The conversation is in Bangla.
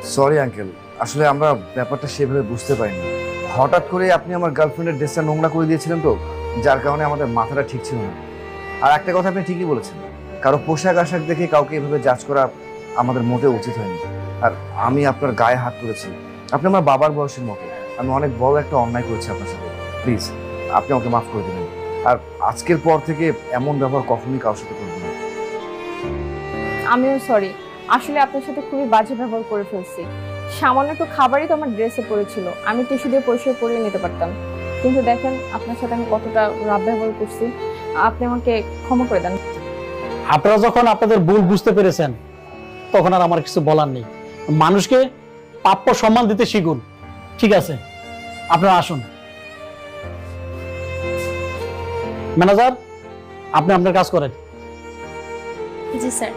সরি আঙ্কেল, আসলে আমরা ব্যাপারটা সেভাবে বুঝতে পারিনি। হঠাৎ করে আপনি আমার গার্লফ্রেন্ডের ড্রেসটা নোংরা করে দিয়েছিলেন তো, যার কারণে আমাদের মাথাটা ঠিক ছিল না। আর একটা কথা আপনি ঠিকই বলেছেন, কারো পোশাক আশাক দেখে কাউকে এভাবে জাজ করা আমাদের মোটেও উচিত হয়নি। আর আমি আপনার গায়ে হাত তুলেছি, আপনি আমার বাবার বয়সের মতো। আমি অনেক বড় একটা অন্যায় করেছি আপনার সাথে। প্লিজ আপনি আমাকে মাফ করে দেবেন। আর আজকের পর থেকে এমন ব্যবহার কখনোই কারোর সাথে করবো না। আমিও সরি, আসলে আপনার সাথে খুবই বাজে ব্যবহার করে ফেলছি। সামান্য একটু খাবারই তো আমার ড্রেসে পড়েছিল, আমি টিস্যু দিয়ে পরিষ্কার করিয়ে নিতে পারতাম। কিন্তু দেখেন আপনার সাথে আমি কতটা রাব ব্যবহার করছি। আপনি আমাকে ক্ষমা করে দেন। আপনারা যখন আপনাদের ভুল বুঝতে পেরেছেন তখন আর আমার কিছু বলার নেই। মানুষকে প্রাপ্য সম্মান দিতে শিখুন। ঠিক আছে, আপনারা আসুন। ম্যানেজার, আপনি আপনার কাজ করেন। জি স্যার।